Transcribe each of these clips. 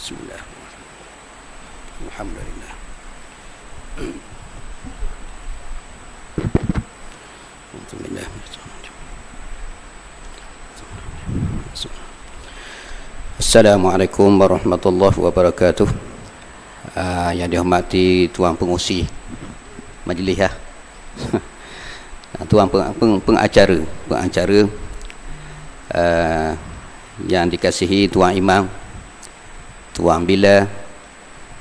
Bismillah. Alhamdulillah. Assalamualaikum warahmatullahi wabarakatuh. Yang dihormati tuan pengurusi majlis ya. Tuan pengacara yang dikasihi tuan imam, tuan bila,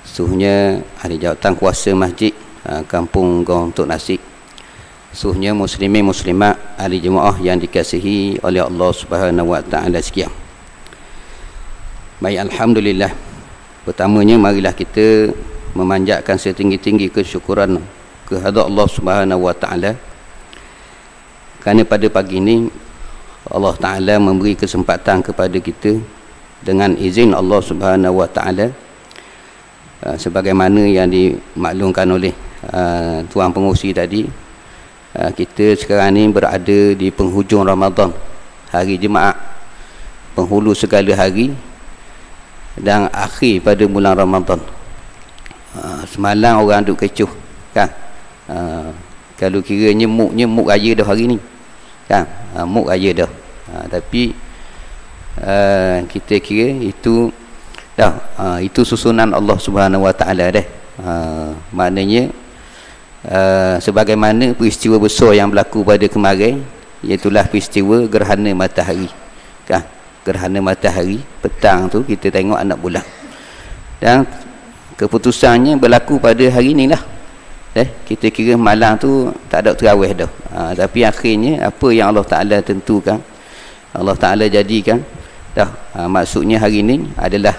suhnya ahli jawatan kuasa masjid Kampung Gong Tok Nasik, suhnya muslimin muslimat ahli jemaah yang dikasihi oleh Allah Subhanahu wa taala sekalian. Baik, alhamdulillah. Pertamanya marilah kita memanjatkan setinggi-tinggi kesyukuran kehadrat Allah Subhanahu wa taala kerana pada pagi ini Allah taala memberi kesempatan kepada kita dengan izin Allah Subhanahu wa taala, sebagaimana yang dimaklumkan oleh tuan pengurusi tadi, kita sekarang ni berada di penghujung Ramadan, hari Jumaat, penghulu segala hari dan akhir pada bulan Ramadan. Semalam orang duk kecoh kan, kalau kiranya muk raya dah hari ni kan, muk raya dah, tapi kita kira itu dah, itu susunan Allah Subhanahu wa taala dah. Maknanya sebagaimana peristiwa besar yang berlaku pada kemarin, iaitulah peristiwa gerhana matahari kan. Gerhana matahari petang tu kita tengok anak bulan, dan keputusannya berlaku pada hari ni lah. Kita kira malam tu tak ada terawih dah, tapi akhirnya apa yang Allah Ta'ala tentukan, Allah Ta'ala jadikan dah. Maksudnya hari ni adalah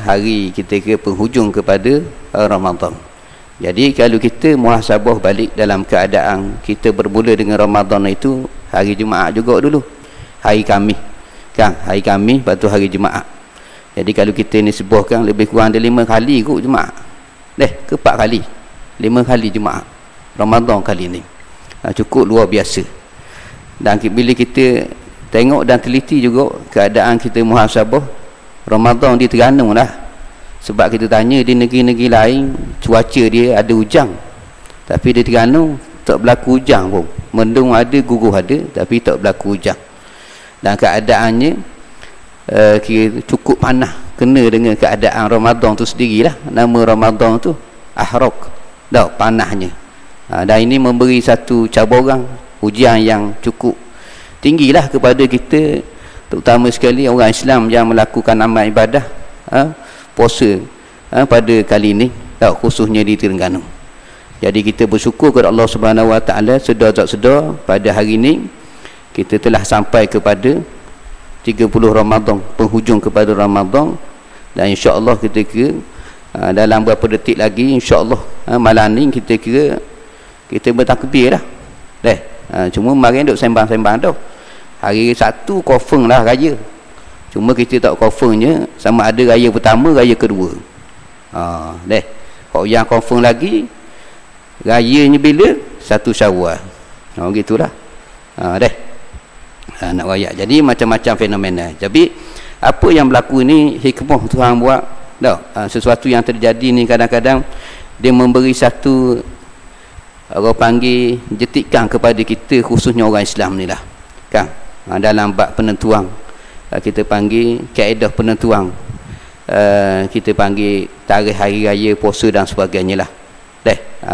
hari kita kira penghujung kepada Ramadan. Jadi kalau kita muhasabah balik dalam keadaan kita bermula dengan Ramadan itu hari Jumaat juga dulu, hari Khamis kan, hari Khamis lepas tu hari Jumaat. Jadi kalau kita ni sebuahkan lebih kurang ada 5 kali kot Jumaat ke 4 kali, 5 kali Jumaat Ramadan kali ni. Cukup luar biasa. Dan bila kita tengok dan teliti juga keadaan kita muhasabah Ramadan di Terengganu lah, sebab kita tanya di negeri-negeri lain cuaca dia ada hujan, tapi di Terengganu tak berlaku hujan pun. Mendung ada, guguh ada, tapi tak berlaku hujan. Dan keadaannya kira cukup panas, kena dengan keadaan Ramadan tu sendirilah. Nama Ramadan tu Ahraq dah, panasnya. Dan ini memberi satu cabaran, ujian yang cukup tinggilah kepada kita, terutama sekali orang Islam yang melakukan amal ibadah puasa pada kali ini, khususnya di Terengganu. Jadi kita bersyukur kepada Allah Subhanahu wa taala, sedar pada hari ini kita telah sampai kepada 30 Ramadan, penghujung kepada Ramadan. Dan insya-Allah kita kira dalam beberapa detik lagi insya-Allah malam ni kita kira kita bertakbir dah. Cuma kemarin duk sembang-sembang dah. Hari Sabtu confirm lah raya. Cuma kita tak confirmnya sama ada raya pertama, raya kedua. Kalau yang confirm lagi rayanya bila? 1 Syawal. Gitulah. Nak raya. Jadi macam-macam fenomena. Jadi apa yang berlaku ni hikmah Tuhan buat dah. Sesuatu yang terjadi ni kadang-kadang dia memberi satu, orang panggil, jetikan kepada kita, khususnya orang Islam ni lah kan. Dalam bab penentuan, kita panggil kaedah penentuan, kita panggil tarikh hari raya, puasa dan sebagainya lah.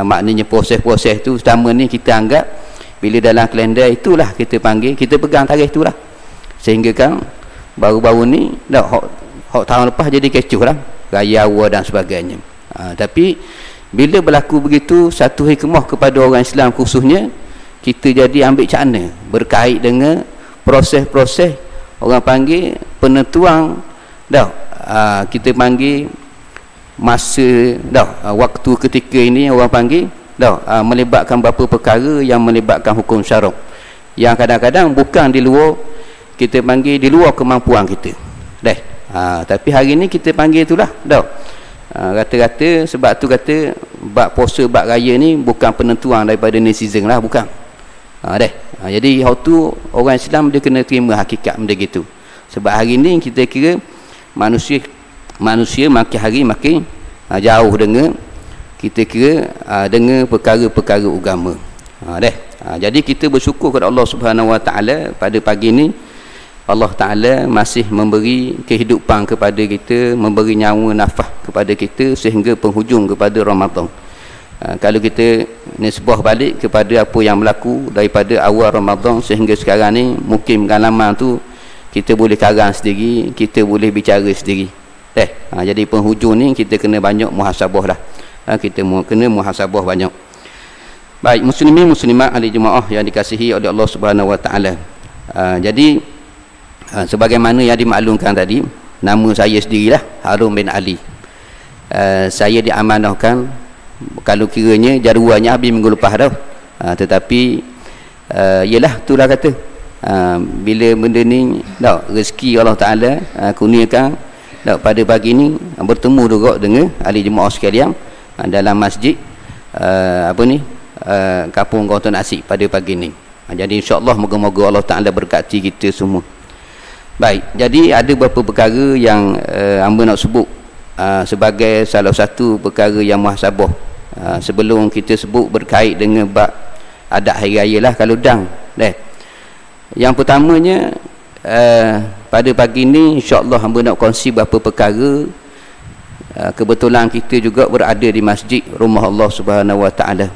Maknanya proses-proses tu selama ni kita anggap bila dalam kalender itulah kita panggil, kita pegang tarikh itulah, sehingga kan baru-baru ni dah hak tahun lepas jadi kecoh lah, raya awal dan sebagainya. Tapi bila berlaku begitu, satu hikmah kepada orang Islam khususnya, kita jadi ambil cakna berkait dengan proses-proses orang panggil penentuan dah. Kita panggil masa dah, waktu ketika ini orang panggil dah, melibatkan beberapa perkara yang melibatkan hukum syarak, yang kadang-kadang bukan di luar, kita panggil di luar kemampuan kita tapi hari ni kita panggil itulah dah. Rata-rata sebab tu kata bab puasa, bab raya ni bukan penentuan daripada netizen lah, bukan. Jadi hal tu orang Islam dia kena terima hakikat benda gitu. Sebab hari ni kita kira manusia manusia makin hari makin jauh dengan kita kira dengan perkara-perkara agama. Jadi kita bersyukur kepada Allah Subhanahu Wa Taala pada pagi ni Allah Taala masih memberi kehidupan kepada kita, memberi nyawa nafas kepada kita sehingga penghujung kepada Ramadan. Kalau kita nisbah balik kepada apa yang berlaku daripada awal Ramadan sehingga sekarang ni, mungkin pengalaman tu kita boleh karang sendiri, kita boleh bicara sendiri. Jadi penghujung ni kita kena banyak muhasabah lah. Kita kena muhasabah banyak. Baik, muslimin muslimat ahli jemaah yang dikasihi oleh Allah Subhanahu Wa Taala. Jadi sebagaimana yang dimaklumkan tadi, nama saya sendirilah Harun bin Ali. Saya diamanahkan, kalau kiranya jadualnya habis minggu lepas dah, tetapi ialah itulah kata, bila benda ni rezeki Allah Taala kurniakan pada pagi ni bertemu juga dengan ahli jemaah sekalian dalam masjid Kampung Gonton Asik pada pagi ni. Jadi insya-Allah moga-moga Allah Taala berkati kita semua. Baik, jadi ada beberapa perkara yang hamba nak sebut sebagai salah satu perkara yang muhasabah sebelum kita sebut berkait dengan bab adat hari raya lah kalau dang. Yang pertamanya pada pagi ni insya-Allah hamba nak kongsi beberapa perkara. Kebetulan kita juga berada di masjid rumah Allah Subhanahu Wa Taala.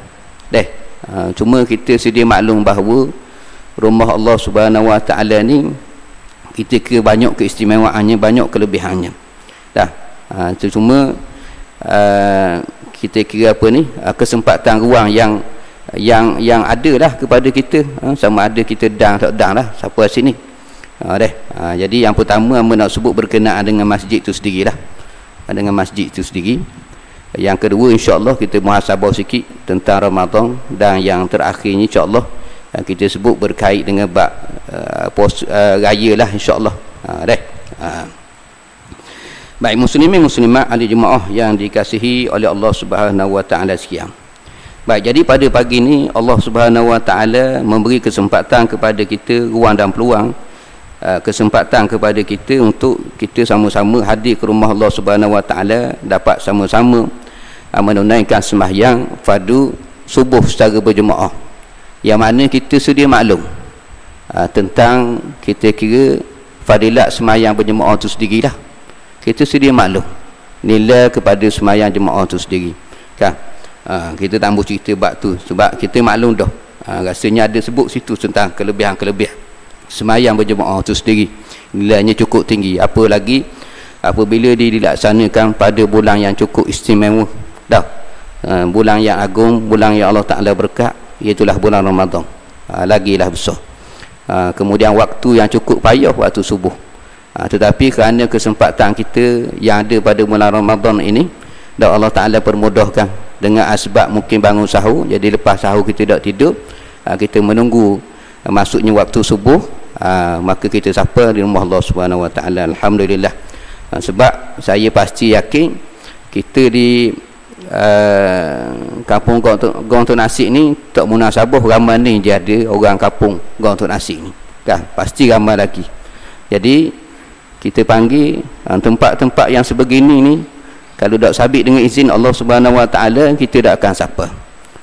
Cuma kita sedia maklum bahawa rumah Allah Subhanahu Wa Taala ni kita kira banyak keistimewaannya, banyak kelebihannya. Cuma kita kira kesempatan ruang yang ada lah kepada kita, sama ada kita dang tak dang lah siapa sini. Jadi yang pertama hamba nak sebut berkenaan dengan masjid tu sendirilah, dengan masjid tu sendiri. Yang kedua insya-Allah kita muhasabah sikit tentang Ramadan, dan yang terakhirnya insya-Allah kita sebut berkait dengan bab raya lah insya-Allah. Baik, muslimin muslimat ahli jemaah yang dikasihi oleh Allah Subhanahu Wa Taala sekalian. Baik, jadi pada pagi ni Allah Subhanahu Wa Taala memberi kesempatan kepada kita, ruang dan peluang, kesempatan kepada kita untuk kita sama-sama hadir ke rumah Allah Subhanahu Wa Taala, dapat sama-sama menunaikan sembahyang fardu subuh secara berjemaah. Yang mana kita sedia maklum tentang kita kira fadilat sembahyang berjemaah itu sendiri dah. Kita sedia maklum nilai kepada sembahyang jemaah itu sendiri kan. Kita tak boleh cerita bab tu sebab kita maklum dah. Rasanya ada sebut situ tentang kelebihan-kelebihan sembahyang berjemaah itu sendiri, nilainya cukup tinggi, apa lagi apabila dilaksanakan pada bulan yang cukup istimewa bulan yang agung, bulan yang Allah Ta'ala berkat, iaitulah bulan Ramadan. Lagilah besar. Kemudian waktu yang cukup payah, waktu subuh. Tetapi kerana kesempatan kita yang ada pada bulan Ramadan ini, Allah Ta'ala permudahkan dengan asbab mungkin bangun sahur, jadi lepas sahur kita tak tidur, kita menunggu masuknya waktu subuh, maka kita sapa di rumah Allah Subhanahu Wa Taala. Alhamdulillah. Sebab saya pasti yakin kita di Kampung Gonton Asik ni tak munasabah ramai ni dia ada orang kampung Gonton Asik ni kan, pasti ramai lagi. Jadi kita panggil tempat-tempat yang sebegini ni, kalau tak sabit dengan izin Allah Subhanahu Wa Taala, kita tak akan sapa.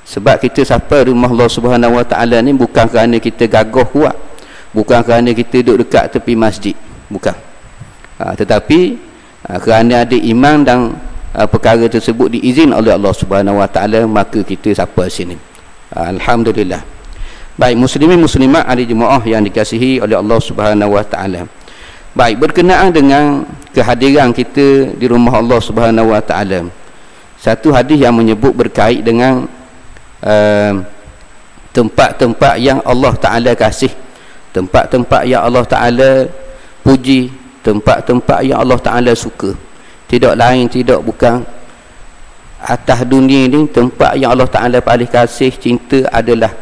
Sebab kita sapa rumah Allah Subhanahu Wa Taala ni bukan kerana kita gagah kuat, bukan kerana kita duduk dekat tepi masjid, bukan. Tetapi kerana ada iman dan perkara tersebut diizin oleh Allah Subhanahu Wa Taala, maka kita sapa sini. Alhamdulillah. Baik, muslimin muslimat ahli jemaah yang dikasihi oleh Allah Subhanahu Wa Taala. Baik, berkenaan dengan kehadiran kita di rumah Allah Subhanahu Wa Taala, satu hadis yang menyebut berkait dengan tempat-tempat yang Allah Ta'ala kasih, tempat-tempat yang Allah Ta'ala puji, tempat-tempat yang Allah Ta'ala suka. Tidak lain, tidak bukan atas dunia ni tempat yang Allah Ta'ala paling kasih, cinta adalah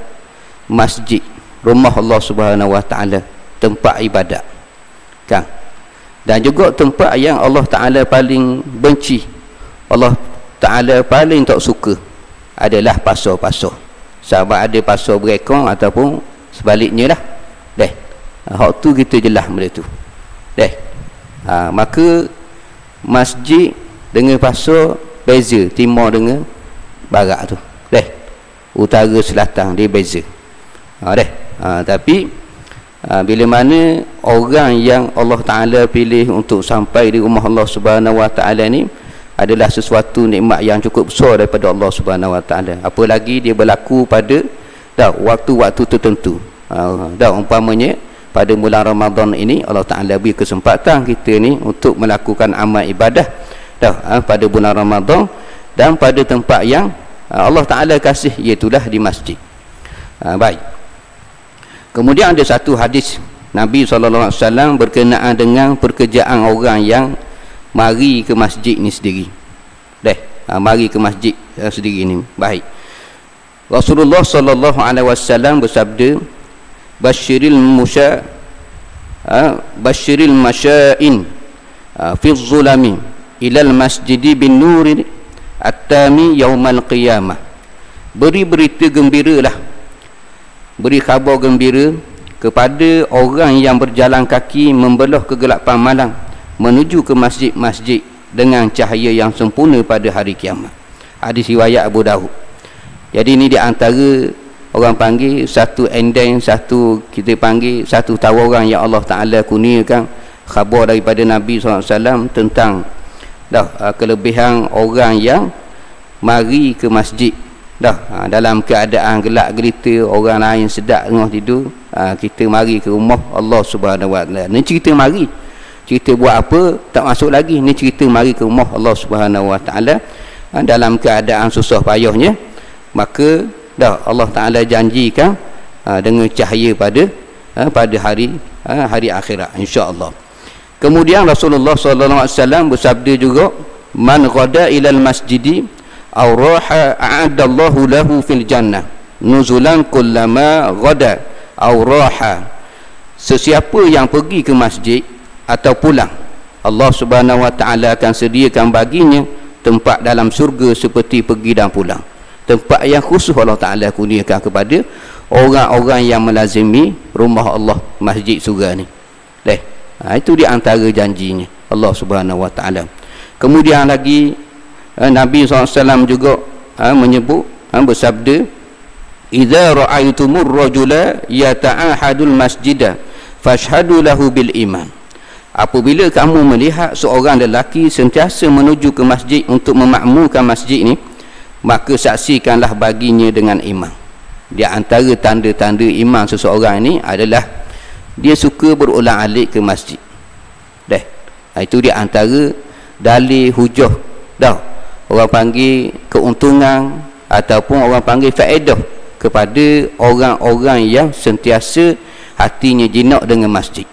masjid, rumah Allah Subhanahu Wa Ta'ala, tempat ibadat kan. Dan juga tempat yang Allah Ta'ala paling benci, Allah Ta'ala paling tak suka adalah pasar-pasar. Sama ada pasar berekong ataupun sebaliknya lah. Hak tu kita jelas benda tu. Maka masjid dengan pasar beza, timur dengan barat tu. Utara selatan dia beza. Tapi bila mana orang yang Allah Ta'ala pilih untuk sampai di rumah Allah Subhanahu Wa Ta'ala ni adalah sesuatu nikmat yang cukup besar daripada Allah Subhanahu Wa Ta'ala. Apalagi dia berlaku pada waktu-waktu tertentu. Umpamanya pada bulan Ramadan ini Allah Ta'ala beri kesempatan kita ni untuk melakukan amal ibadah pada bulan Ramadan dan pada tempat yang Allah Ta'ala kasih, iaitulah di masjid. Baik. Kemudian ada satu hadis Nabi SAW berkenaan dengan pekerjaan orang yang mari ke masjid ni sendiri. Mari ke masjid sendiri ni. Baik. Rasulullah SAW bersabda, Basyiril masya'in fi zulami ilal masjidi bin nuri at-tami yaumal qiyamah. Beri berita gembiralah, beri khabar gembira kepada orang yang berjalan kaki membelah kegelapan malam menuju ke masjid-masjid dengan cahaya yang sempurna pada hari kiamat. Hadis riwayat Abu Daud. Jadi ini di antara orang panggil satu ending, satu kita panggil satu tawaran yang Allah Ta'ala kurniakan khabar daripada Nabi SAW tentang kelebihan orang yang mari ke masjid dalam keadaan gelap gelita, orang lain sedap tengah tidur, kita mari ke rumah Allah Subhanahu Wa Ta'ala. Ni cerita mari, cerita buat apa tak masuk lagi. Ni cerita mari ke rumah Allah Subhanahu Wa Ta'ala dalam keadaan susah payahnya, maka Allah Ta'ala janjikan dengan cahaya pada hari akhirat, insya-Allah. Kemudian Rasulullah SAW bersabda juga, man ghada ilal masjidi aw raha a'adallahu lahu fil jannah nuzulan kullama ghada aw raha. Sesiapa yang pergi ke masjid atau pulang, Allah Subhanahu Wa Ta'ala akan sediakan baginya tempat dalam syurga seperti pergi dan pulang. Tempat yang khusus Allah Ta'ala kurniakan kepada orang-orang yang melazimi rumah Allah, masjid surga ni. Itu di antara janjinya Allah Subhanahu Wa Ta'ala. Kemudian lagi Nabi SAW juga menyebut, bersabda, idza ra'aytumur rajula yata'ahadul masjidah fashhadu lahu bil iman. Apabila kamu melihat seorang lelaki sentiasa menuju ke masjid untuk memakmurkan masjid ni, maka saksikanlah baginya dengan iman. Di antara tanda-tanda iman seseorang ini adalah dia suka berulang-alik ke masjid. Itu di antara dalil hujah orang panggil keuntungan ataupun orang panggil faedah kepada orang-orang yang sentiasa hatinya jinak dengan masjid.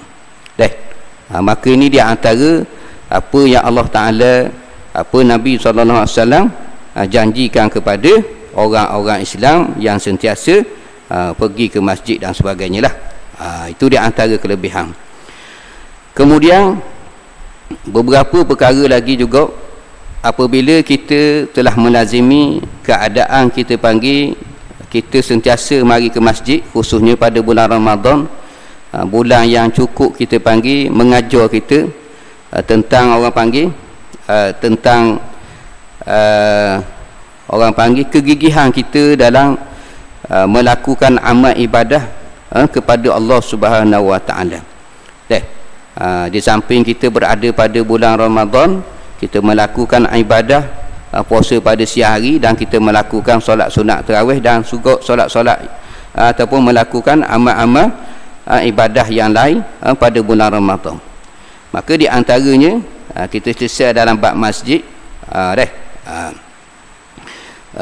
Maka ini di antara apa yang Allah Ta'ala, Nabi SAW janjikan kepada orang-orang Islam yang sentiasa pergi ke masjid dan sebagainya lah. Itu di antara kelebihan. Kemudian beberapa perkara lagi juga, apabila kita telah melazimi keadaan kita panggil kita sentiasa mari ke masjid, khususnya pada bulan Ramadan, bulan yang cukup kita panggil mengajar kita tentang orang panggil tentang orang panggil kegigihan kita dalam melakukan amal ibadah kepada Allah Subhanahu Wa Ta'ala. Di samping kita berada pada bulan Ramadan, kita melakukan ibadah puasa pada siang hari, dan kita melakukan solat sunat tarawih dan juga solat-solat ataupun melakukan amal-amal ibadah yang lain pada bulan Ramadan. Maka di antaranya kita selesai dalam bab masjid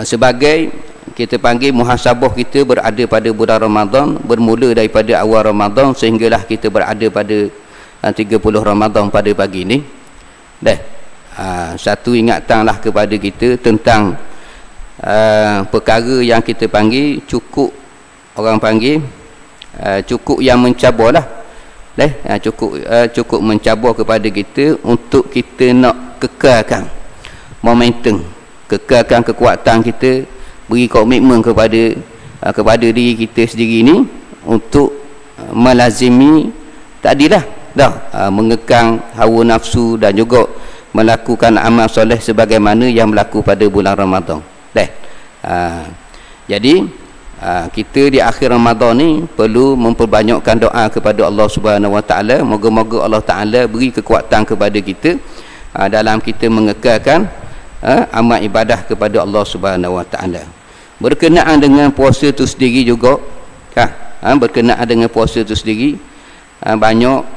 sebagai kita panggil muhasabah kita berada pada bulan Ramadan, bermula daripada awal Ramadan sehinggalah kita berada pada 30 Ramadan pada pagi ni. Satu ingatanlah kepada kita tentang perkara yang kita panggil cukup, orang panggil cukup yang mencabarlah. Cukup mencabar kepada kita untuk kita nak kekalkan momentum, kekalkan kekuatan kita, beri komitmen kepada diri kita sendiri ni untuk melazimi tadilah mengekang hawa nafsu dan juga melakukan amal soleh sebagaimana yang berlaku pada bulan Ramadan. Jadi kita di akhir Ramadan ni perlu memperbanyakkan doa kepada Allah Subhanahu Wa Taala. Moga-moga Allah Taala beri kekuatan kepada kita dalam kita mengekalkan amal ibadah kepada Allah Subhanahu Wa Taala. Berkenaan dengan puasa itu sendiri juga, berkenaan dengan puasa itu sendiri, banyak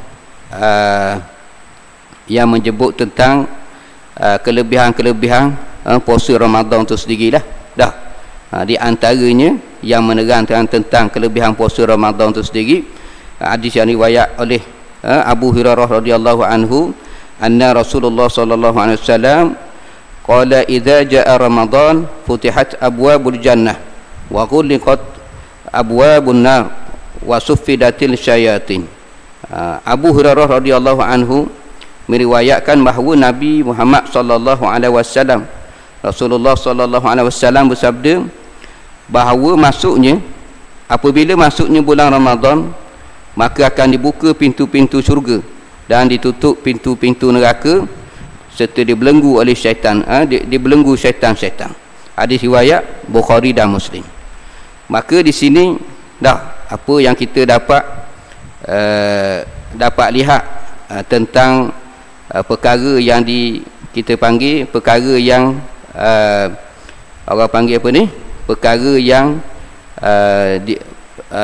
yang menyebut tentang kelebihan-kelebihan puasa Ramadan itu sendirilah. Di antaranya yang menerangkan tentang kelebihan puasa Ramadan itu sendiri, hadis yang riwayat oleh Abu Hurairah radhiyallahu anhu, anna Rasulullah sallallahu alaihi wasallam qala idza jaa Ramadan futihat abwabul jannah wa ghulqat abwabun nar wa suffidatil syayatin. Abu Hurairah radhiyallahu anhu meriwayatkan bahawa Nabi Muhammad sallallahu alaihi wasallam, Rasulullah sallallahu alaihi wasallam bersabda bahawa apabila masuknya bulan Ramadan, maka akan dibuka pintu-pintu syurga dan ditutup pintu-pintu neraka serta dibelenggu oleh syaitan, dibelenggu syaitan-syaitan. Hadis riwayat Bukhari dan Muslim. Maka di sini apa yang kita dapat lihat tentang perkara yang kita panggil perkara yang orang panggil apa ni, perkara yang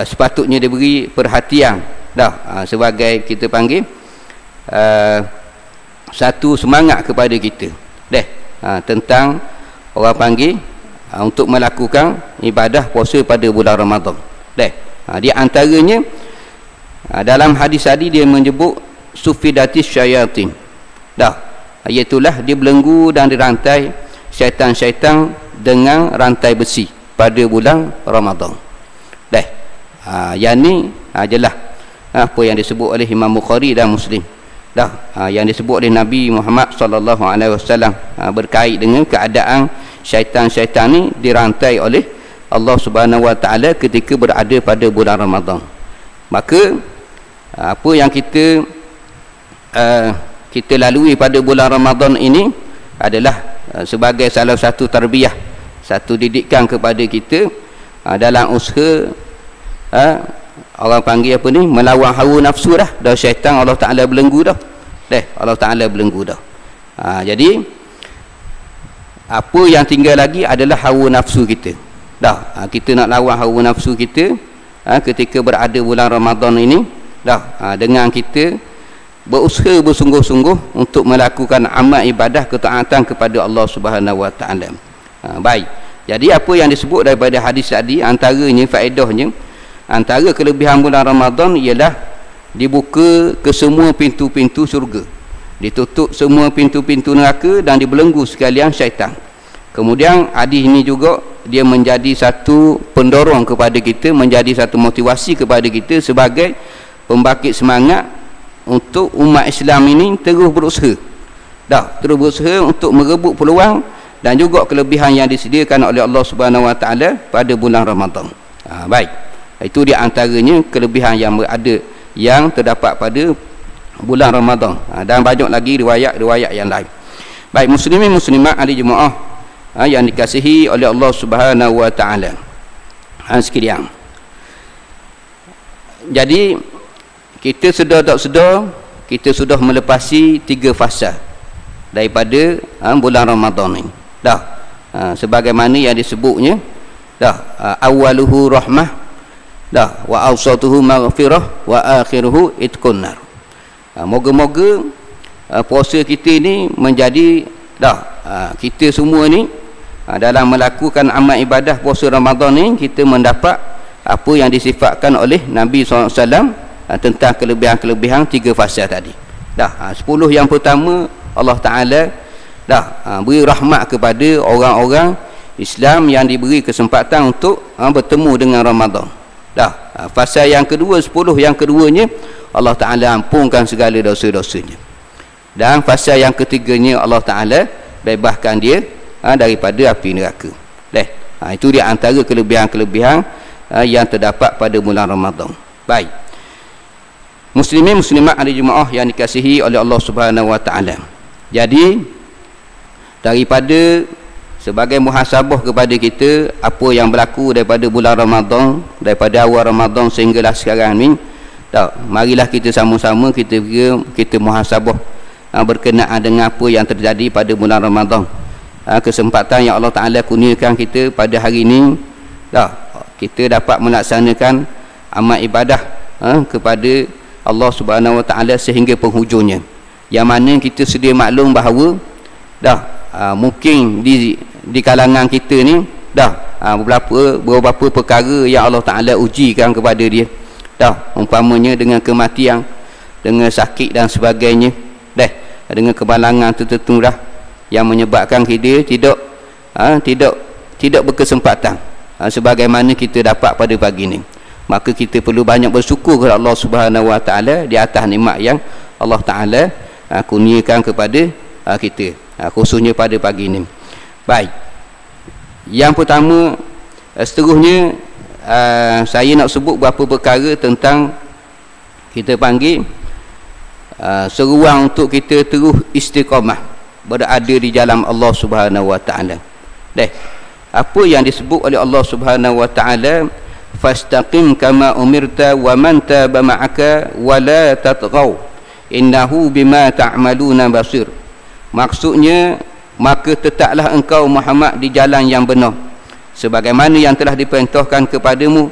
sepatutnya diberi perhatian sebagai kita panggil satu semangat kepada kita tentang orang panggil untuk melakukan ibadah puasa pada bulan Ramadan. Di antaranya dalam hadis tadi dia menyebut sufidatis syayatin, iaitulah dibelenggu dan dirantai syaitan-syaitan dengan rantai besi pada bulan Ramadan. Yang ni jelas apa yang disebut oleh Imam Bukhari dan Muslim, yang disebut oleh Nabi Muhammad sallallahu alaihi wasallam berkait dengan keadaan syaitan-syaitan ni dirantai oleh Allah Subhanahu Wa Taala ketika berada pada bulan Ramadan. Maka apa yang kita lalui pada bulan Ramadan ini adalah sebagai salah satu tarbiyah, satu didikan kepada kita dalam usaha orang panggil apa ni, melawan hawa nafsu dah syaitan Allah Ta'ala belenggu dah. Allah Ta'ala belenggu dah. Jadi apa yang tinggal lagi adalah hawa nafsu kita. Kita nak lawan hawa nafsu kita ketika berada bulan Ramadan ini dengan kita berusaha bersungguh-sungguh untuk melakukan amal ibadah ketaatan kepada Allah Subhanahu Wa Taala. Baik. Jadi apa yang disebut daripada hadis tadi, antaranya faedahnya, antara kelebihan bulan Ramadan ialah dibuka ke semua pintu-pintu syurga, ditutup semua pintu-pintu neraka dan dibelenggu sekalian syaitan. Kemudian hadis ini juga dia menjadi satu pendorong kepada kita, menjadi satu motivasi kepada kita sebagai pembangkit semangat untuk umat Islam ini terus berusaha untuk merebut peluang dan juga kelebihan yang disediakan oleh Allah Subhanahu Wa Taala pada bulan Ramadan. Baik, itu di antaranya kelebihan yang ada yang terdapat pada bulan Ramadan, dan banyak lagi riwayat-riwayat yang lain. Baik, muslimin muslimat ahli jemaah yang dikasihi oleh Allah Subhanahu Wa Taala sekalian. Jadi kita kita sudah melepasi 3 fasa daripada bulan Ramadan ini. Sebagaimana yang disebutnya, awaluhu rahmah, wa awsatuhu maghfirah, wa akhiruhu itqun nar. Moga-moga puasa kita ini menjadi kita semua ni dalam melakukan amal ibadah puasa Ramadan ni kita mendapat apa yang disifatkan oleh Nabi SAW tentang kelebihan-kelebihan 3 fasa tadi. 10 yang pertama, Allah Ta'ala beri rahmat kepada orang-orang Islam yang diberi kesempatan untuk bertemu dengan Ramadan. Fasa yang kedua, 10 yang keduanya, Allah Ta'ala ampunkan segala dosa-dosanya. Dan fasa yang ketiganya, Allah Ta'ala bebaskan dia daripada api neraka. Itu di antara kelebihan-kelebihan yang terdapat pada bulan Ramadan. Baik, muslimin muslimat ahli jemaah yang dikasihi oleh Allah Subhanahu Wa Taala. Jadi daripada sebagai muhasabah kepada kita apa yang berlaku daripada bulan Ramadan, daripada awal Ramadan sehinggalah sekarang ni, marilah kita sama-sama kita muhasabah berkenaan dengan apa yang terjadi pada bulan Ramadan. Kesempatan yang Allah Ta'ala kurniakan kita pada hari ini, kita dapat melaksanakan amal ibadah kepada Allah Subhanahu Wa Ta'ala sehingga penghujungnya, yang mana kita sedia maklum bahawa mungkin di kalangan kita ni beberapa perkara yang Allah Ta'ala ujikan kepada dia, umpamanya dengan kematian, dengan sakit dan sebagainya, dengan kebalangan tertentu yang menyebabkan dia tidak berkesempatan sebagaimana kita dapat pada pagi ni. Maka kita perlu banyak bersyukur kepada Allah Subhanahu Wa Ta'ala di atas nikmat yang Allah Ta'ala kurniakan kepada kita, khususnya pada pagi ini. Baik, yang pertama, seterusnya saya nak sebut beberapa perkara tentang kita panggil seruang untuk kita terus istiqamah berada di jalan Allah Subhanahu Wa Ta'ala. Apa yang disebut oleh Allah Subhanahu Wa Ta'ala, fastaqim kama umirta wa man taba ma'aka wa la tatghaw innahu bima ta'maluna basir. Maksudnya, maka tetaplah engkau Muhammad di jalan yang benar sebagaimana yang telah diperintahkan kepadamu,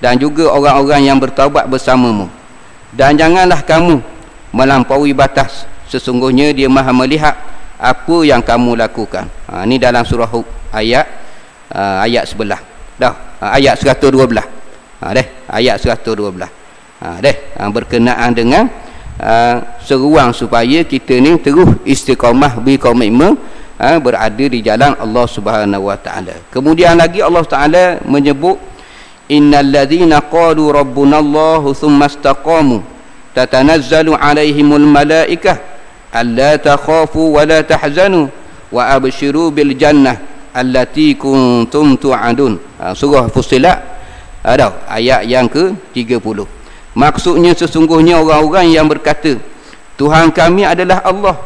dan juga orang-orang yang bertaubat bersamamu, dan janganlah kamu melampaui batas, sesungguhnya dia Maha melihat apa yang kamu lakukan. Ini dalam surah Hud ayat 11. Ayat 112. Ayat 112. Berkenaan dengan seruang supaya kita ni terus istiqamah, berkomitmen berada di jalan Allah Subhanahu Wa Ta'ala. Kemudian lagi Allah Ta'ala menyebut, innal ladzina qalu rabbunallahu thumma istaqamu tatanazzalu alaihimul malaikah alla takhafu wa la tahzanu wa abshiru bil jannah allati kuntum tu'adun. Surah Fussilat ayat yang ke-30. Maksudnya, sesungguhnya orang-orang yang berkata Tuhan kami adalah Allah,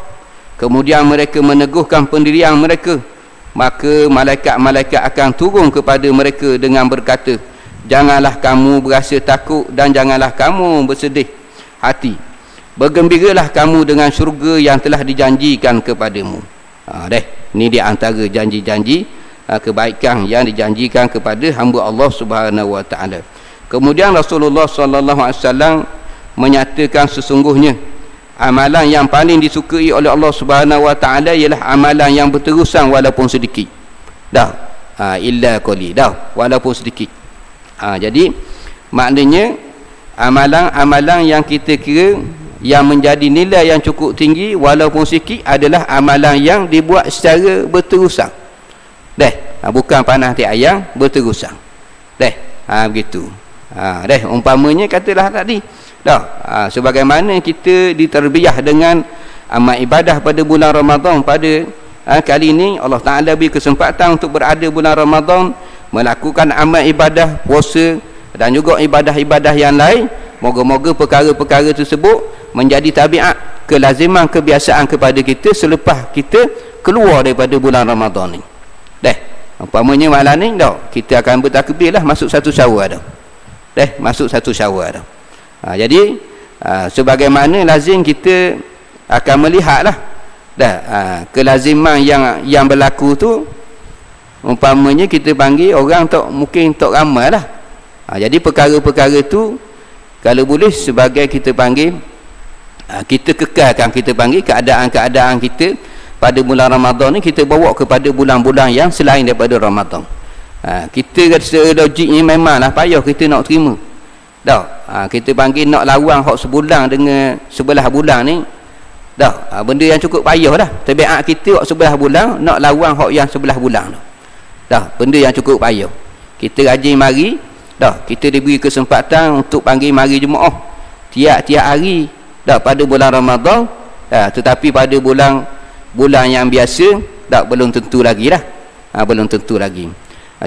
kemudian mereka meneguhkan pendirian mereka, maka malaikat-malaikat akan turun kepada mereka dengan berkata, janganlah kamu berasa takut dan janganlah kamu bersedih hati, bergembiralah kamu dengan syurga yang telah dijanjikan kepadamu. Ini di antara janji-janji kebaikan yang dijanjikan kepada hamba Allah Subhanahu Wa Ta'ala. Kemudian Rasulullah sallallahu alaihi wasallam menyatakan sesungguhnya amalan yang paling disukai oleh Allah Subhanahu Wa Ta'ala ialah amalan yang berterusan walaupun sedikit. Illa qali, walaupun sedikit. Jadi maknanya amalan-amalan yang kita kira yang menjadi nilai yang cukup tinggi walaupun sikit adalah amalan yang dibuat secara berterusan. Bukan panah hati ayam, berterusan. Begitu. Umpamanya katalah tadi, sebagaimana kita diterbiah dengan amal ibadah pada bulan Ramadan, pada kali ini Allah Ta'ala beri kesempatan untuk berada bulan Ramadan, melakukan amal ibadah, puasa dan juga ibadah-ibadah yang lain. Moga-moga perkara-perkara tersebut menjadi tabiat, kelaziman, kebiasaan kepada kita selepas kita keluar daripada bulan Ramadan ni. Umpamanya malam ni kita akan bertakbir lah masuk satu Syawal masuk satu Syawal jadi sebagaimana lazim kita akan melihatlah kelaziman yang berlaku tu. Umpamanya kita panggil orang mungkin tak ramai lah. Jadi perkara-perkara tu kalau boleh sebagai kita panggil, kita kekalkan, kita panggil keadaan-keadaan kita pada bulan Ramadan ni kita bawa kepada bulan-bulan yang selain daripada Ramadan. Kita secara logik ni memanglah payah kita nak terima. Kita panggil nak lawan hak sebulan dengan sebelah bulan ni. Benda yang cukup payah dah. Tabiat kita hak sebelah bulan nak lawan hak yang sebelah bulan tu. Benda yang cukup payah. Kita rajin mari, kita diberi kesempatan untuk panggil mari jemaah tiap-tiap hari pada bulan Ramadan. Tetapi pada bulan yang biasa belum tentu lagi lah. Belum tentu lagi.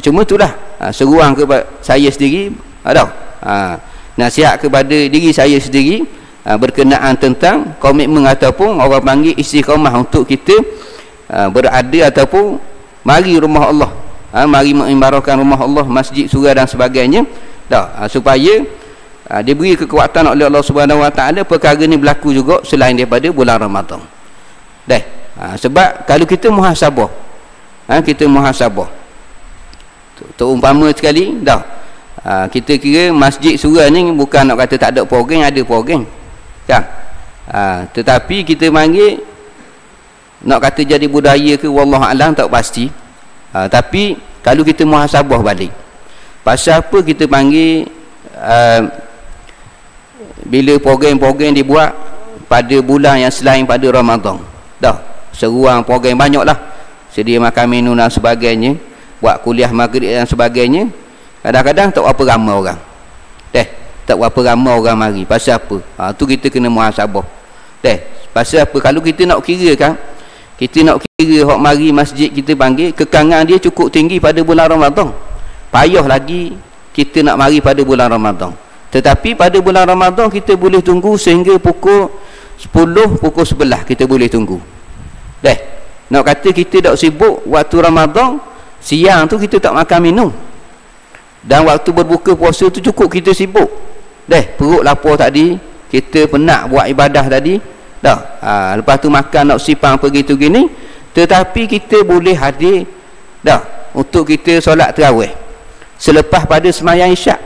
Cuma itulah seruang kepada saya sendiri, nasihat kepada diri saya sendiri, berkenaan tentang komitmen ataupun orang panggil istiqamah untuk kita berada ataupun mari rumah Allah, mari mengimarahkan rumah Allah, masjid, surau dan sebagainya, supaya diberi kekuatan oleh Allah Subhanahu Wa Taala. Perkara ni berlaku juga selain daripada bulan Ramadan. Sebab kalau kita muhasabah, kita muhasabah terumpama sekali kita kira masjid, surau ni bukan nak kata tak ada program, ada program kan, tetapi kita panggil nak kata jadi budaya ke wallahu alam tak pasti. Tapi kalau kita muhasabah balik, pasal apa kita panggil bila program-program dibuat pada bulan yang selain pada Ramadan, seruang program banyak lah, sedia makan minum dan sebagainya, buat kuliah maghrib dan sebagainya. Kadang-kadang tak apa ramai orang, tak berapa ramai orang mari. Pasal apa? Tu kita kena muhasabah. Pasal apa? Kalau kita nak kira kan, kita nak kira hok mari masjid, kita panggil kekangan dia cukup tinggi pada bulan Ramadan. Payah lagi kita nak mari pada bulan Ramadan. Tetapi pada bulan Ramadan kita boleh tunggu sehingga pukul 10, pukul 11 kita boleh tunggu. Nak kata kita tak sibuk waktu Ramadan, siang tu kita tak makan minum. Dan waktu berbuka puasa tu cukup kita sibuk. Perut lapar tadi, kita penat buat ibadah tadi, lepas tu makan nak sipang pergi tu gini, tetapi kita boleh hadir untuk kita solat tarawih selepas pada sembahyang isyak.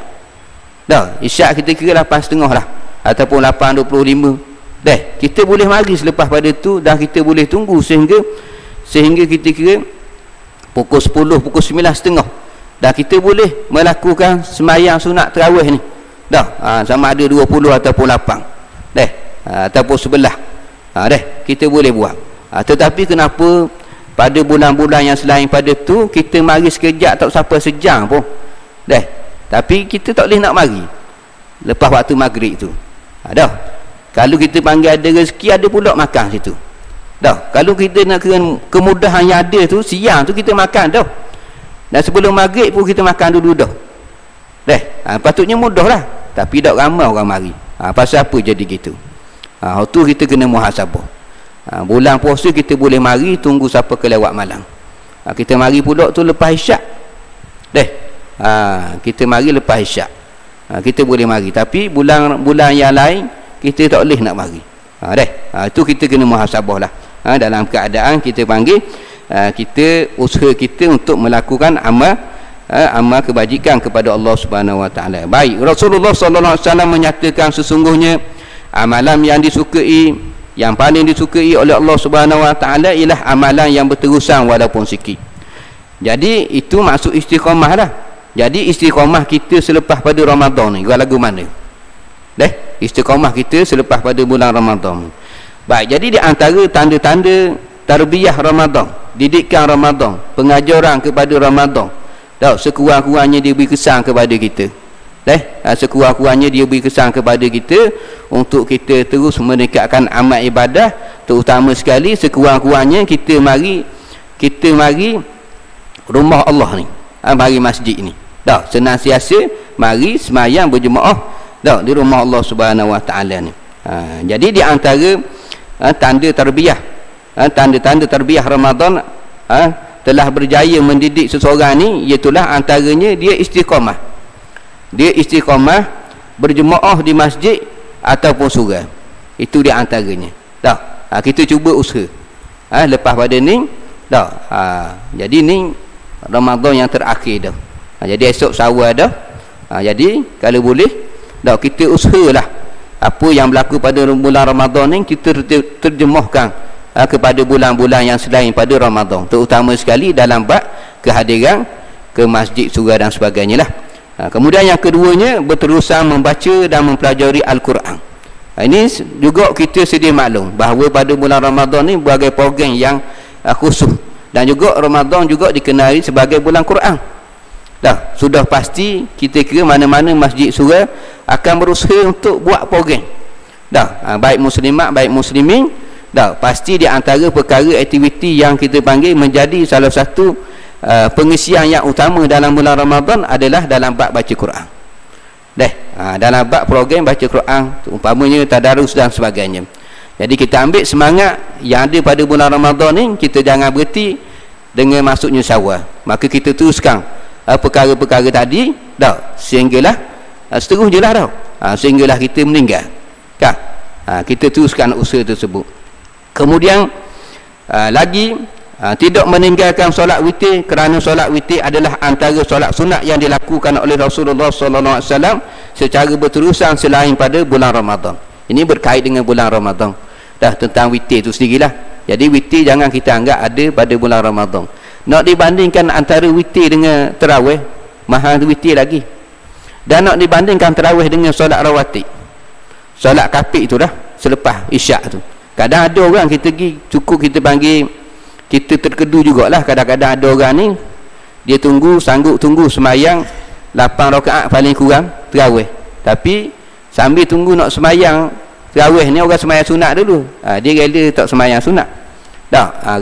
Isyak kita kira 8.30 lah, ataupun 8.25. Kita boleh mari selepas pada tu, dan kita boleh tunggu sehingga kita kira pukul 10, pukul 9.30, dan kita boleh melakukan sembahyang sunat tarawih ni, sama ada 20 ataupun 8, ataupun 11, kita boleh buat. Tetapi kenapa pada bulan-bulan yang selain pada tu kita mari sekejap tak sampai sejam pun, tapi kita tak boleh nak mari lepas waktu maghrib tu. Kalau kita panggil ada rezeki, ada pula makan situ. Kalau kita nak kemudahan yang ada tu, siang tu kita makan dan sebelum maghrib pun kita makan dulu patutnya mudah lah, tapi tak ramai orang mari. Pasal apa jadi gitu? Tu kita kena muhasabah. Bulan puasa kita boleh mari tunggu siapa kelewat malam. Kita mari pula tu lepas isyak. Kita mari lepas isyak, kita boleh mari. Tapi bulan yang lain kita tak boleh nak mari. Itu kita kena muhasabah lah. Dalam keadaan kita panggil kita usaha kita untuk melakukan amal kebajikan kepada Allah Subhanahu Wa Taala. Baik, Rasulullah sallallahu alaihi wasallam menyatakan sesungguhnya amalan yang disukai, yang paling disukai oleh Allah Subhanahu Wa Taala ialah amalan yang berterusan walaupun sikit. Jadi itu maksud istiqamah dah. Jadi istiqamah kita selepas pada Ramadan ni lagu mana? Istiqamah kita selepas pada bulan Ramadan. Baik, jadi di antara tanda-tanda tarbiyah Ramadan, didikan Ramadan, pengajaran kepada Ramadan, sekurang-kurangnya dia beri kesan kepada kita. Sekurang-kurangnya dia beri kesan kepada kita untuk kita terus meningkatkan amal ibadah, terutama sekali sekurang-kurangnya kita mari rumah Allah ni, mari masjid ni, senantiasa mari sembahyang berjemaah di rumah Allah Subhanahu Wa Taala ni. Jadi di antara tanda tarbiyah, tanda-tanda tarbiyah Ramadan telah berjaya mendidik seseorang ni, iaitulah antaranya dia istiqamah. Dia istiqamah berjemaah di masjid ataupun surau. Itu di antaranya. Kita cuba usaha lepas pada ni jadi ni Ramadan yang terakhir dah. Jadi esok Syawal dah. Jadi kalau boleh kita usahalah apa yang berlaku pada bulan Ramadan ni kita terjemahkan kepada bulan-bulan yang selain pada Ramadan, terutama sekali dalam bab kehadiran ke masjid, surau dan sebagainya lah. Kemudian yang keduanya, berterusan membaca dan mempelajari Al-Quran. Ini juga kita sedia maklum bahawa pada bulan Ramadan ni berbagai program yang khusus, dan juga Ramadan juga dikenali sebagai bulan Quran. Sudah pasti kita kira mana-mana masjid, surau akan berusaha untuk buat program. Baik muslimat, baik muslimin, pasti di antara perkara aktiviti yang kita panggil menjadi salah satu pengisian yang utama dalam bulan Ramadan adalah dalam bab baca Quran. Dalam bab program baca Quran umpamanya tadarus dan sebagainya. Jadi kita ambil semangat yang ada pada bulan Ramadan ni, kita jangan berhenti dengan masuknya Syawal. Maka kita teruskan perkara-perkara tadi sehinggalah seterusnya lah sehinggalah kita meninggal kan. Kita teruskan usaha tersebut. Kemudian lagi tidak meninggalkan solat witir, kerana solat witir adalah antara solat sunat yang dilakukan oleh Rasulullah SAW secara berterusan selain pada bulan Ramadan. Ini berkait dengan bulan Ramadan tentang witir itu sendirilah. Jadi witir jangan kita anggap ada pada bulan Ramadan. Nak dibandingkan antara witir dengan tarawih, mahal witir lagi. Dan nak dibandingkan tarawih dengan solat rawatib, solat kapit itu dah selepas isyak tu. Kadang ada orang kita pergi cukup kita panggil, kita terkedu jugalah. Kadang-kadang ada orang ni dia sanggup tunggu semayang 8 rakaat paling kurang tarawih, tapi sambil tunggu nak semayang tarawih ni orang semayang sunat dulu. Dia rela tak semayang sunat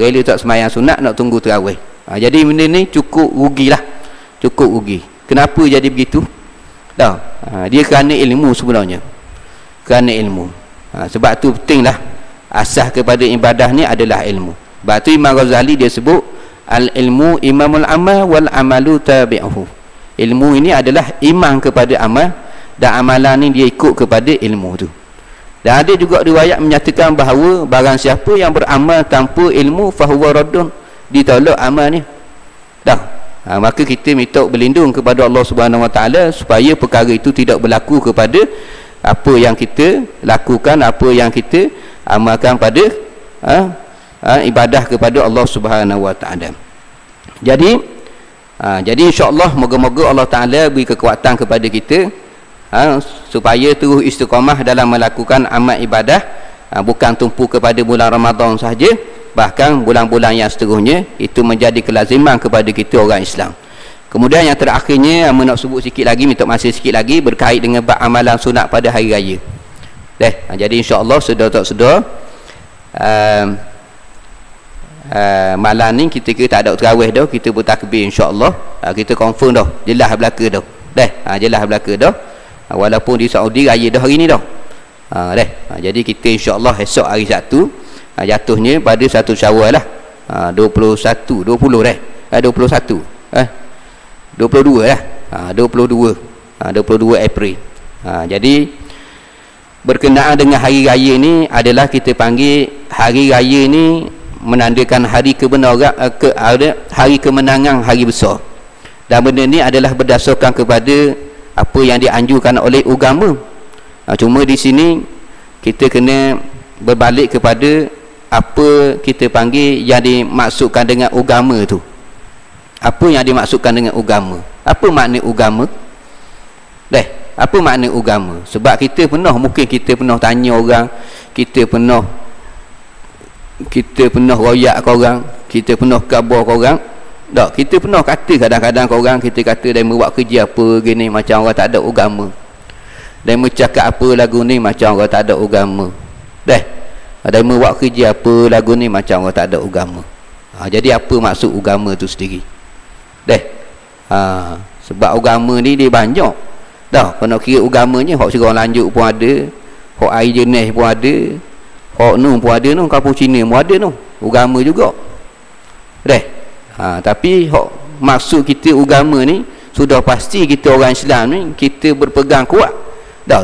rela tak semayang sunat, nak tunggu tarawih. Jadi benda ni cukup rugilah, cukup rugi. Kenapa jadi begitu? Dia kerana ilmu sebenarnya, kerana ilmu. Sebab tu pentinglah, asas kepada ibadah ni adalah ilmu. Sebab tu Imam Ghazali dia sebut al-ilmu imamul amal wal amalu tabi'uhu. Ilmu ini adalah imam kepada amal, dan amalan ni dia ikut kepada ilmu tu. Dan ada juga riwayat menyatakan bahawa barang siapa yang beramal tanpa ilmu fahuwa raddun, ditolak amal ni. Maka kita minta berlindung kepada Allah Subhanahu Wa Taala supaya perkara itu tidak berlaku kepada apa yang kita lakukan, apa yang kita amalkan pada ibadah kepada Allah Subhanahu Wa Taala. Jadi insya-Allah moga-moga Allah Taala beri kekuatan kepada kita supaya terus istiqamah dalam melakukan amal ibadah, bukan tumpu kepada bulan Ramadan sahaja, bahkan bulan-bulan yang seterusnya itu menjadi kelaziman kepada kita orang Islam. Kemudian yang terakhirnya nak sebut sikit lagi, minta masa sikit lagi, berkait dengan bab amalan sunat pada hari raya. Jadi insya-Allah saudara-saudara, malam ni kita kira tak ada tarawih dah, kita bertakbir insya-Allah. Kita confirm dah, jelas belaka dah. Jelas belaka dah. Walaupun di Saudi raya dah hari ni dah. Jadi kita insya-Allah esok hari Sabtu, jatuhnya pada 1 Syawal lah. 22 April. Jadi berkenaan dengan hari raya ni adalah kita panggil hari raya ni menandakan hari kebenaran, hari kemenangan hari besar. Dan benda ni adalah berdasarkan kepada apa yang dianjurkan oleh agama. Cuma di sini kita kena berbalik kepada apa kita panggil yang dimaksudkan dengan agama tu. Apa yang dimaksudkan dengan agama? Apa makna agama? Apa makna agama? Sebab kita pernah, mungkin kita pernah tanya orang, kita pernah royak ke orang, kita pernah khabar ke orang. Kita pernah kata kadang-kadang ke orang, kita kata dia buat kerja apa gini, macam orang tak ada agama. Dia bercakap apa lagu ni, macam orang tak ada agama. Dia buat kerja apa lagu ni, macam orang tak ada agama. Jadi apa maksud agama tu sendiri? Sebab agama ni dia banyak. Kalau kira agamanya, hak Serang Lanjut pun ada, hak air jenis pun ada, hak nu pun ada, nu Kampung Cina pun ada, nu agama juga. Tapi hak maksud kita agama ni, sudah pasti kita orang Islam ni, kita berpegang kuat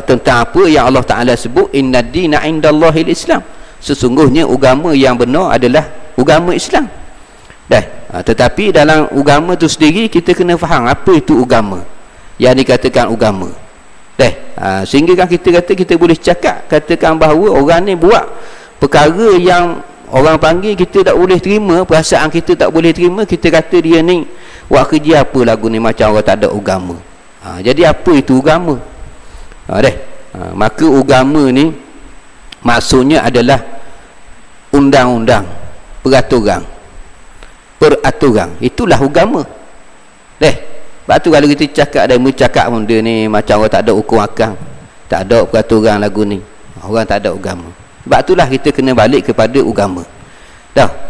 tentang apa yang Allah Ta'ala sebut, inna dina indallahil Islam. Sesungguhnya agama yang benar adalah agama Islam. Tetapi dalam agama tu sendiri kita kena faham apa itu agama yang dikatakan agama. Sehingga kan kita kata, kita boleh katakan bahawa orang ni buat perkara yang orang panggil kita tak boleh terima, perasaan kita tak boleh terima, kita kata dia ni buat kerja apa lagu ni, macam orang tak ada agama. Jadi apa itu agama? Maka agama ni maksudnya adalah undang-undang, peraturan. Itulah agama. Sebab tu kalau kita cakap dan bercakap benda ni macam orang tak ada hukum akal, tak ada peraturan lagu ni, orang tak ada agama. Sebab itulah kita kena balik kepada agama.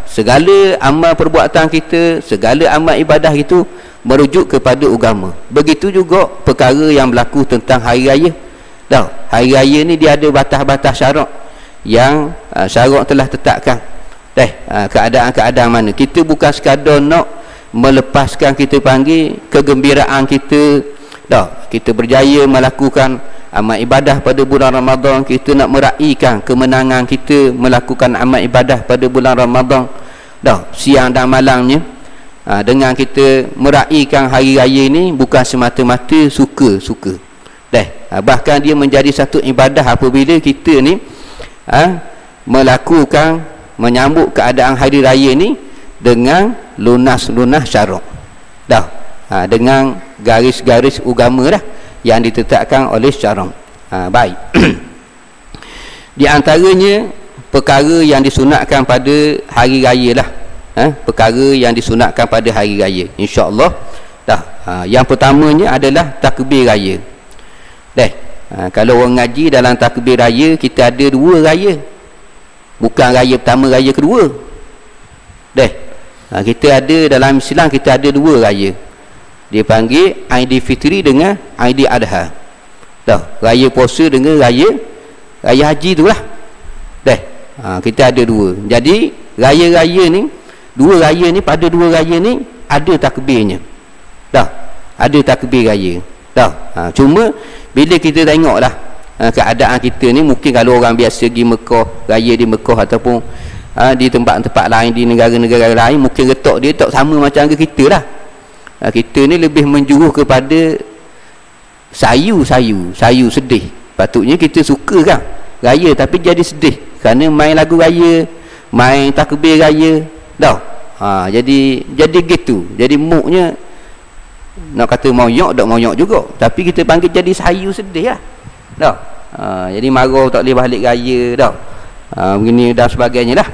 Segala amal perbuatan kita, segala amal ibadah itu merujuk kepada agama. Begitu juga perkara yang berlaku tentang hari raya. Dah, hari raya ni dia ada batas-batas syarak yang syarak telah tetapkan. Keadaan-keadaan mana kita bukan sekadar nak melepaskan, kita panggil kegembiraan kita, dah, kita berjaya melakukan amal ibadah pada bulan Ramadan, kita nak meraihkan kemenangan kita melakukan amal ibadah pada bulan Ramadan, dah, siang dan malamnya. Dengan kita meraihkan hari raya ni bukan semata-mata suka-suka, bahkan dia menjadi satu ibadah apabila kita ni melakukan, menyambut keadaan hari raya ni dengan lunas-lunas syarak, dah, dengan garis-garis agama dah yang ditetapkan oleh syarak. Baik. Di antaranya perkara yang disunatkan pada hari raya lah, perkara yang disunatkan pada hari raya, insya-Allah dah. Yang pertamanya adalah takbir raya. Kalau orang ngaji dalam takbir raya, kita ada dua raya, bukan raya pertama, raya kedua. Kita ada dalam Islam, kita ada dua raya. Dia panggil Aidilfitri dengan Aidiladha. Raya puasa dengan raya haji tu lah. Kita ada dua. Jadi raya-raya ni, dua raya ni, pada dua raya ni ada takbirnya. Ada takbir raya. Cuma bila kita tengok lah keadaan kita ni, mungkin kalau orang biasa pergi Mekah, raya di Mekah ataupun di tempat-tempat lain, di negara-negara lain, mungkin retak dia tak sama macam kita lah. Kita ni lebih menjuruh kepada sayu sedih. Patutnya kita suka kan raya, tapi jadi sedih kerana main lagu raya, main takbir raya, jadi gitu. Jadi moodnya nak kata moyok, tak moyok juga, tapi kita panggil jadi sayu sedih lah. Jadi marah tak boleh balik raya begini dan sebagainya lah.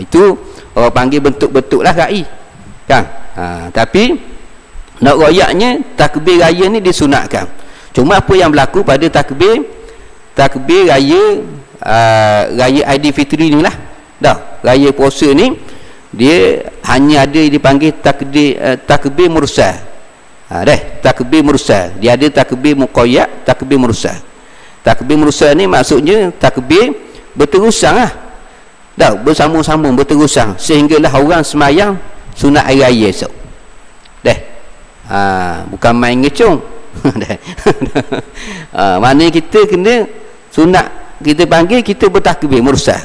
Itu orang panggil bentuk-bentuk lah rai kan. Tapi nak royaknya takbir raya ni disunatkan. Cuma apa yang berlaku pada takbir raya raya Aidilfitri ni lah, raya puasa ni, dia hanya ada dipanggil takbir mursal. Takbir mursal. Dia ada takbir muqayyad, takbir mursal. Takbir mursal ni maksudnya takbir berterusan lah. Bersama-sama berterusan sehinggalah orang semayang sunat hari raya esok. Bukan main ngecung. Maknanya kita kena sunat, kita panggil kita bertakbir mursal.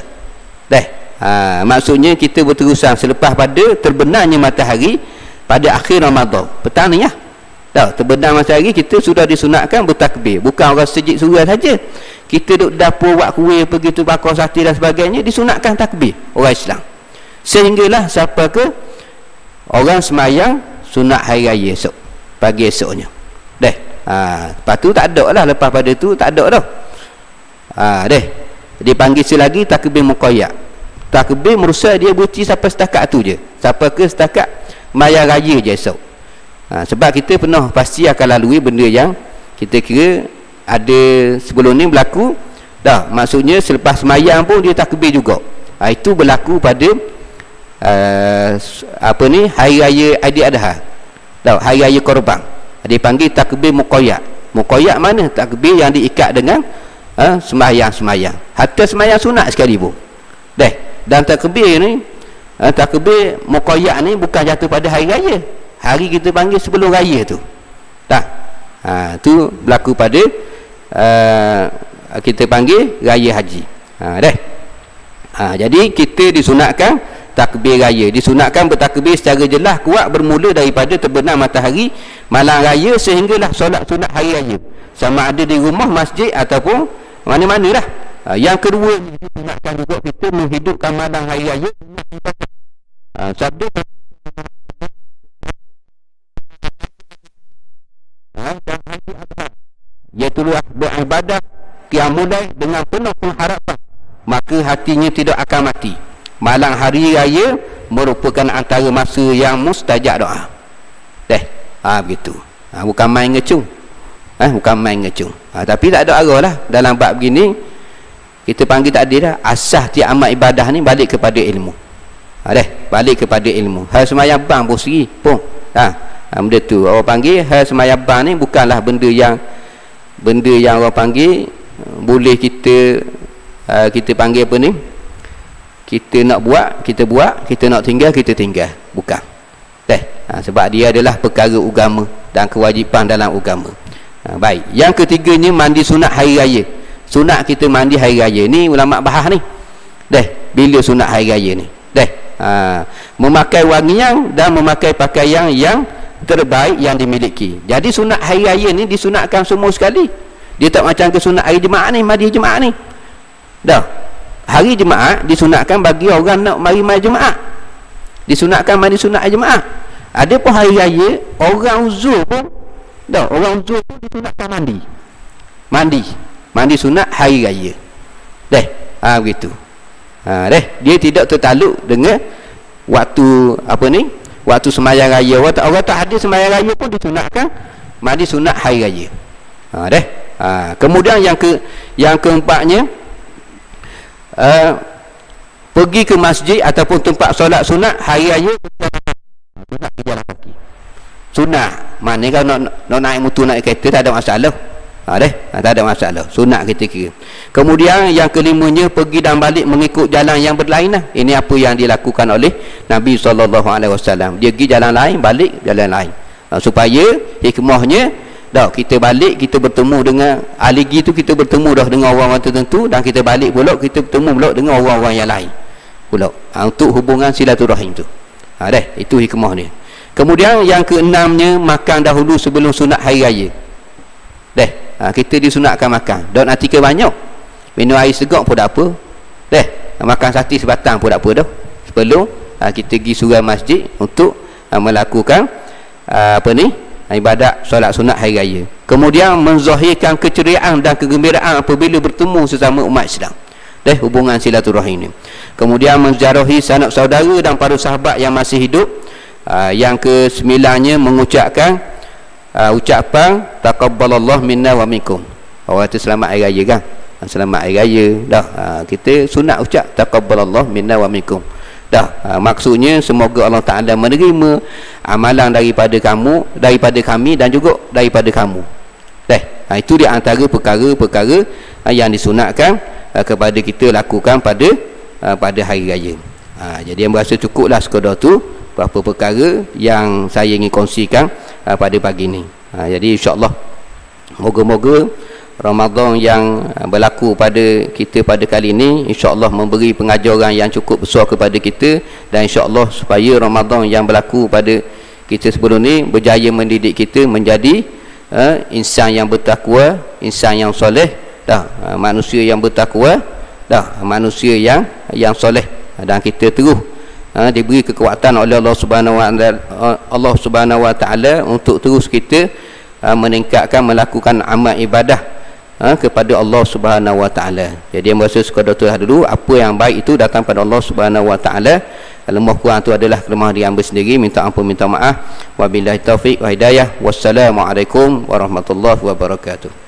Maksudnya kita berterusan selepas pada terbenamnya matahari pada akhir Ramadan. Petang ni ya. Terbenam matahari, kita sudah disunatkan bertakbir. Bukan orang sejid surah saja. Kita duduk dapur buat kuih, pergi tu bakar sate dan sebagainya, disunatkan takbir orang Islam. Sehinggalah sampai ke orang semayang sunat hari raya esok, pagi esoknya. Lepas tu tak ada lah, lepas pada tu tak ada dah. Dia panggil selagi takbir muqayyad. Takbir mursal dia berhenti sampai setakat tu je, sampai ke setakat maya raya je esok. Sebab kita pernah pasti akan lalui benda yang kita kira ada sebelum ni berlaku maksudnya selepas semayang pun dia takbir juga. Itu berlaku pada hari raya Aidiladha, hari raya korban. Dia panggil takbir muqayyad. Muqayyad mana? Takbir yang diikat dengan semayang hatta semayang sunat sekalipun. Dan takbir ni, takbir muqayyad ni bukan jatuh pada hari raya, hari kita panggil sebelum raya tu. Tu berlaku pada kita panggil raya haji. Jadi kita disunatkan takbir raya, disunatkan bertakbir secara jelas kuat bermula daripada terbenam matahari malam raya sehinggalah solat sunat hari raya, sama ada di rumah, masjid ataupun mana-mana lah. Yang kedua, disunatkan juga kita menghidupkan malam hari raya sabda iaitu beribadah qiyamulail dengan penuh pengharapan, maka hatinya tidak akan mati. Malam hari raya merupakan antara masa yang mustajab doa. Begitu. Bukan main ngecung. Bukan main ngecung. Tapi tak ada arah lah dalam bab begini. Kita panggil tak ada dah. Asas tiap amal ibadah ni balik kepada ilmu. Balik kepada ilmu. Hari semayang bang pun segi pun. Benda tu orang panggil hal semayabang ni bukanlah benda yang orang panggil boleh kita panggil apa ni, kita nak buat kita buat, kita nak tinggal kita tinggal, bukan. Sebab dia adalah perkara agama dan kewajipan dalam agama. Baik, yang ketiganya mandi sunat hari raya. Sunat kita mandi hari raya ni ulama bahas ni. Bila sunat hari raya ni? Memakai wangian dan memakai pakaian yang terbaik yang dimiliki. Jadi sunat hari raya ni disunatkan semua sekali. Dia tak macam ke sunat hari Jumaat ni, mandi Jumaat ni. Hari Jumaat disunatkan bagi orang nak mari Jumaat. Disunatkan mandi sunat hari Jumaat. Ada pun hari raya orang uzur pun disunatkan mandi sunat hari raya. Begitu. Dia tidak tertaluk dengan waktu waktu sembahyang raya. Orang tak hadir sembahyang raya pun disunatkan mandi sunat hari raya. Kemudian yang keempatnya, pergi ke masjid ataupun tempat solat sunat hari raya berjalan kaki. Sunat mana kalau nak naik motor, naik kereta tak ada masalah. Tak ada masalah, sunat kita kira. Kemudian yang kelimanya, pergi dan balik mengikut jalan yang berlainan. Ini apa yang dilakukan oleh Nabi SAW. Dia pergi jalan lain, balik jalan lain, supaya hikmahnya kita balik, kita bertemu dengan aligi tu, kita bertemu dah dengan orang-orang tertentu, dan kita balik pula kita bertemu pula dengan orang-orang yang lain pula, untuk hubungan silaturahim tu. Itu hikmah dia. Kemudian yang keenamnya, makan dahulu sebelum sunat hari raya. Kita disunatkan makan, dan nanti ke banyak minum air segar pun tak apa. Makan sate sebatang pun tak apa dah, sebelum kita pergi surau masjid untuk melakukan ibadat solat sunat hari raya. Kemudian menzahirkan keceriaan dan kegembiraan apabila bertemu sesama umat Islam. Hubungan silaturahim ni. Kemudian menziarahi sanak saudara dan para sahabat yang masih hidup. Yang ke-9-nya mengucapkan ucapan taqabbalallahu minna wa minkum. Orang kata selamat hari raya kan, selamat hari raya kita sunat ucap taqabbalallahu minna wa minkum. Maksudnya semoga Allah Ta'ala menerima amalan daripada kami dan juga daripada kamu. Itu di antara perkara-perkara yang disunatkan kepada kita lakukan pada hari raya. Jadi yang berasa cukuplah sekadar tu beberapa perkara yang saya ingin kongsikan pada pagi ini. Jadi insya-Allah moga-moga Ramadan yang berlaku pada kita pada kali ini insya-Allah memberi pengajaran yang cukup besar kepada kita, dan insya-Allah supaya Ramadan yang berlaku pada kita sebelum ni berjaya mendidik kita menjadi insan yang bertakwa, insan yang soleh, manusia yang bertakwa, manusia yang soleh, dan kita terus diberi kekuatan oleh Allah Subhanahu Wa Taala untuk terus kita meningkatkan melakukan amal ibadah kepada Allah Subhanahu Wa Taala. Jadi yang berasa sekadar tu dulu, apa yang baik itu datang pada Allah Subhanahu Wa Taala. Lemah kurang itu adalah kelemahan diri hamba sendiri, minta ampun, minta maaf. Wabillahi taufiq wa hidayah. Wassalamualaikum warahmatullahi wabarakatuh.